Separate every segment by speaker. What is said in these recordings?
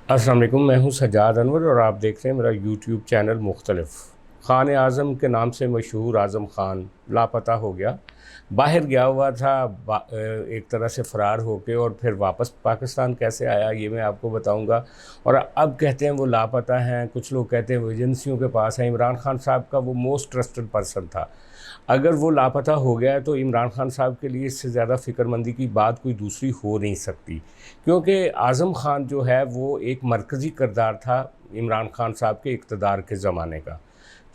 Speaker 1: अस्सलाम वालेकुम, मैं हूं सज्जाद अनवर और आप देख रहे हैं मेरा यूट्यूब चैनल मुख्तलिफ। ख़ान आज़म के नाम से मशहूर आज़म ख़ान लापता हो गया। बाहर गया हुआ था एक तरह से फ़रार होके, और फिर वापस पाकिस्तान कैसे आया ये मैं आपको बताऊंगा। और अब कहते हैं वो लापता हैं, कुछ लोग कहते हैं वो एजेंसियों के पास हैं। इमरान खान साहब का वो मोस्ट ट्रस्टेड पर्सन था। अगर वो लापता हो गया है तो इमरान खान साहब के लिए इससे ज़्यादा फ़िक्रमंदी की बात कोई दूसरी हो नहीं सकती, क्योंकि आज़म खान जो है वो एक मरकज़ी किरदार था इमरान खान साहब के इक़्तिदार के ज़माने का।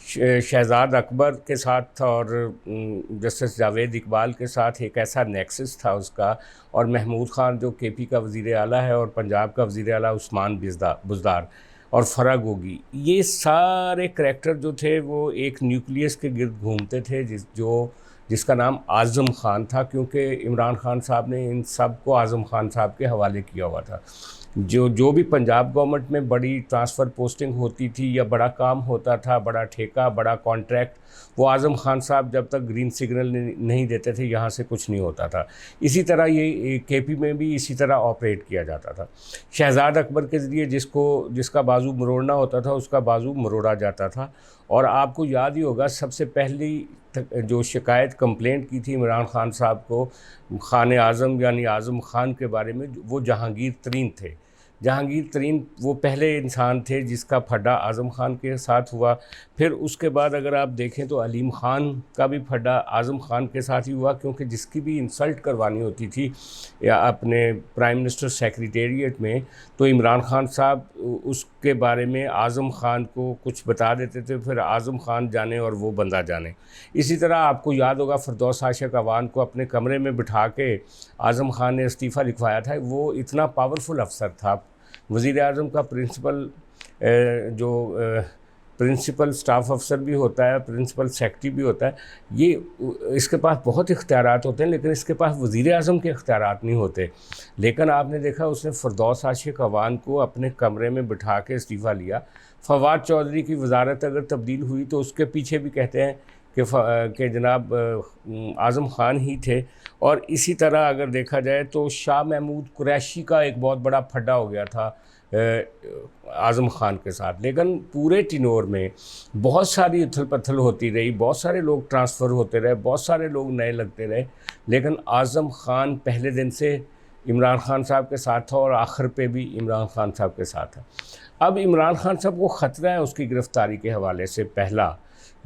Speaker 1: शहज़ाद अकबर के साथ और जस्टिस जावेद इकबाल के साथ एक ऐसा नेक्सस था उसका, और महमूद ख़ान जो केपी का वज़ीर आला है, और पंजाब का वज़ीर आला उस्मान बुज़दार और फ़राग होगी, ये सारे करैक्टर जो थे वो एक न्यूक्लियस के गिर्द घूमते थे जिसका नाम आज़म ख़ान था, क्योंकि इमरान खान साहब ने इन सब को आज़म ख़ान साहब के हवाले किया हुआ था। जो भी पंजाब गवर्नमेंट में बड़ी ट्रांसफ़र पोस्टिंग होती थी या बड़ा काम होता था, बड़ा ठेका, बड़ा कॉन्ट्रैक्ट, वो आज़म खान साहब जब तक ग्रीन सिग्नल नहीं देते थे यहाँ से कुछ नहीं होता था। इसी तरह ये केपी में भी इसी तरह ऑपरेट किया जाता था। शहज़ाद अकबर के ज़रिए जिसका बाजू मरोड़ना होता था उसका बाजू मरोड़ा जाता था। और आपको याद ही होगा, सबसे पहली जो शिकायत कंप्लेंट की थी इमरान खान साहब को ख़ान आज़म यानी आज़म ख़ान के बारे में, वो जहांगीर तरीन थे। जहांगीर तरीन वो पहले इंसान थे जिसका फड्डा आज़म ख़ान के साथ हुआ। फिर उसके बाद अगर आप देखें तो अलीम ख़ान का भी फड्डा आज़म ख़ान के साथ ही हुआ, क्योंकि जिसकी भी इंसल्ट करवानी होती थी या अपने प्राइम मिनिस्टर सेक्रेटेरिएट में, तो इमरान खान साहब उसके बारे में आज़म ख़ान को कुछ बता देते थे, फिर आज़म ख़ान जाने और वो बंदा जाने। इसी तरह आपको याद होगा फ़िरदौस आशिक अवान को अपने कमरे में बिठा के आज़म ख़ान ने इस्तीफ़ा लिखवाया था। वो इतना पावरफुल अफसर था, वज़ीर आज़म का प्रिंसिपल स्टाफ अफसर भी होता है, प्रिंसिपल सेक्रेटरी भी होता है। इसके पास बहुत इख्तियारात होते हैं, लेकिन इसके पास वज़ीर आज़म के इख्तियारात नहीं होते। लेकिन आपने देखा उसने फ़िरदौस आशिक अवान को अपने कमरे में बिठा के इस्तीफ़ा लिया। फवाद चौधरी की वज़ारत अगर तब्दील हुई तो उसके पीछे भी कहते हैं कि जनाब आज़म ख़ान ही थे। और इसी तरह अगर देखा जाए तो शाह महमूद कुरैशी का एक बहुत बड़ा फड्डा हो गया था आज़म ख़ान के साथ। लेकिन पूरे टिनोर में बहुत सारी उथल पथल होती रही, बहुत सारे लोग ट्रांसफ़र होते रहे, बहुत सारे लोग नए लगते रहे, लेकिन आज़म ख़ान पहले दिन से इमरान खान साहब के साथ था और आखिर पे भी इमरान खान साहब के साथ था। अब इमरान खान साहब को ख़तरा है उसकी गिरफ़्तारी के हवाले से। पहला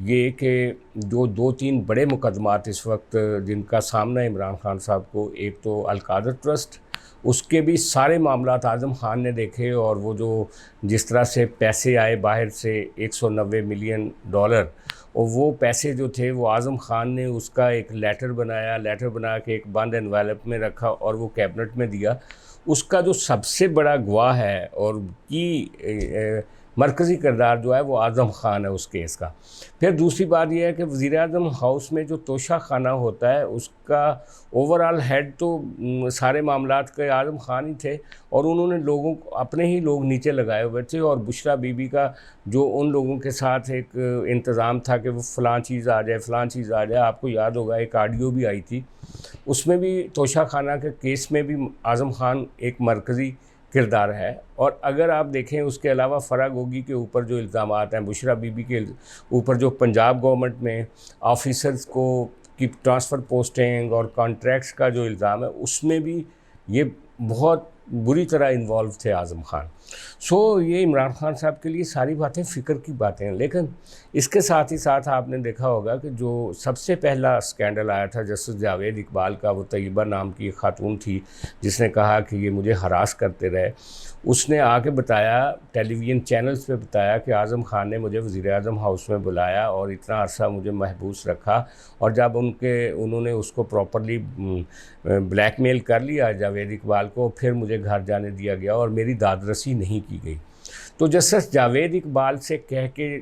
Speaker 1: ये कि जो 2-3 बड़े मुकदमात इस वक्त जिनका सामना इमरान खान साहब को, एक तो अलकादर ट्रस्ट, उसके भी सारे मामलात आज़म ख़ान ने देखे, और वो जो जिस तरह से पैसे आए बाहर से $190 मिलियन, और वो पैसे जो थे वो आज़म ख़ान ने उसका एक लेटर बना के एक बंद एनवेलप में रखा और वो कैबिनेट में दिया। उसका जो सबसे बड़ा गवाह है और की मरकज़ी किरदार जो है वो आज़म ख़ान है उस केस का। फिर दूसरी बात यह है कि वज़ीर आज़म हाउस में जो तोशा खाना होता है उसका ओवरऑल हेड तो सारे मामलात के आज़म ख़ान ही थे, और उन्होंने लोगों को अपने ही लोग नीचे लगाए हुए थे। और बुशरा बीबी का जो उन लोगों के साथ एक इंतज़ाम था कि वो फ़लाँ चीज़ आ जाए, आपको याद होगा एक ऑडियो भी आई थी, उसमें भी तोशा खाना के केस में भी आज़म ख़ान एक मरकज़ी किरदार है। और अगर आप देखें उसके अलावा फ़राग होगी के ऊपर जो इल्ज़ामात हैं, बुशरा बीबी के ऊपर जो पंजाब गवर्नमेंट में ऑफिसर्स को की ट्रांसफ़र पोस्टिंग और कॉन्ट्रैक्ट्स का जो इल्ज़ाम है, उसमें भी ये बहुत बुरी तरह इन्वॉल्व थे आज़म ख़ान। ये इमरान खान साहब के लिए सारी बातें फ़िक्र की बातें हैं। लेकिन इसके साथ ही साथ आपने देखा होगा कि जो सबसे पहला स्कैंडल आया था जस्टिस जावेद इकबाल का, वो तैयबा नाम की एक खातून थी जिसने कहा कि ये मुझे हरास करते रहे। उसने आके बताया, टेलीविज़न चैनल्स पे बताया कि आज़म ख़ान ने मुझे वज़ीर आज़म हाउस में बुलाया और इतना अरसा मुझे महबूस रखा, और जब उन्होंने उसको प्रॉपरली ब्लैकमेल कर लिया जावेद इकबाल को, फिर मुझे घर जाने दिया गया और मेरी दादरसी नहीं की गई। तो जस्टिस जावेद इकबाल से कह के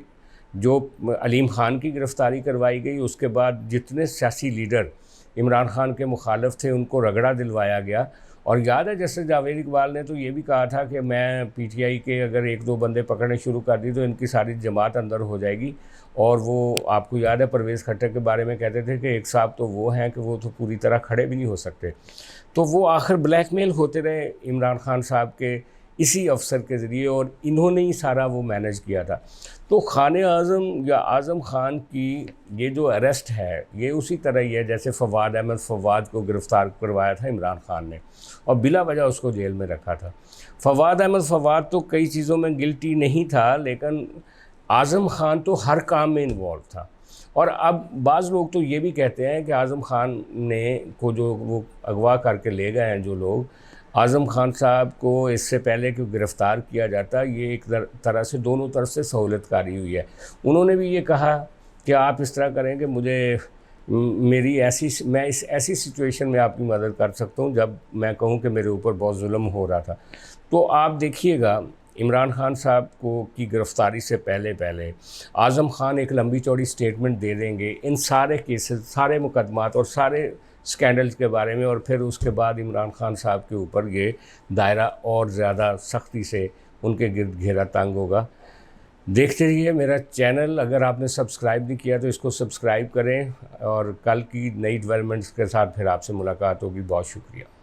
Speaker 1: जो अलीम ख़ान की गिरफ़्तारी करवाई गई, उसके बाद जितने सियासी लीडर इमरान ख़ान के मुखालिफ थे उनको रगड़ा दिलवाया गया। और याद है जस्टिस जावेद इकबाल ने तो ये भी कहा था कि मैं पीटीआई के अगर 1-2 बंदे पकड़ने शुरू कर दी तो इनकी सारी जमात अंदर हो जाएगी। और वो आपको याद है परवेज़ खट्टर के बारे में कहते थे कि एक साहब तो वो हैं कि वो तो पूरी तरह खड़े भी नहीं हो सकते। तो वो आखिर ब्लैकमेल होते रहे इमरान खान साहब के इसी अफसर के ज़रिए, और इन्होंने ही सारा वो मैनेज किया था। तो खान आज़म या आज़म ख़ान की ये जो अरेस्ट है ये उसी तरह ही है जैसे फ़वाद अहमद फ़वाद को गिरफ़्तार करवाया था इमरान ख़ान ने और बिला वजह उसको जेल में रखा था। फ़वाद अहमद फ़वाद तो कई चीज़ों में गिल्टी नहीं था, लेकिन आज़म ख़ान तो हर काम में इन्वॉल्व था। और अब बाज़ लोग तो ये भी कहते हैं कि आज़म ख़ान ने को जो वो अगवा करके ले गए हैं जो लोग, आज़म ख़ान साहब को इससे पहले कि गिरफ़्तार किया जाता, ये एक तरह से दोनों तरफ से सहूलतकारी हुई है। उन्होंने भी ये कहा कि आप इस तरह करें कि मैं इस ऐसी सिचुएशन में आपकी मदद कर सकता हूँ जब मैं कहूँ कि मेरे ऊपर बहुत जुल्म हो रहा था। तो आप देखिएगा इमरान ख़ान साहब को की गिरफ़्तारी से पहले पहले आज़म ख़ान एक लंबी चौड़ी स्टेटमेंट दे देंगे इन सारे केसेस, सारे मुकदमात और सारे स्कैंडल्स के बारे में, और फिर उसके बाद इमरान ख़ान साहब के ऊपर ये दायरा और ज़्यादा सख्ती से उनके गिर्द घेरा तंग होगा। देखते रहिए मेरा चैनल। अगर आपने सब्सक्राइब नहीं किया तो इसको सब्सक्राइब करें, और कल की नई डेवलपमेंट्स के साथ फिर आपसे मुलाकात होगी। बहुत शुक्रिया।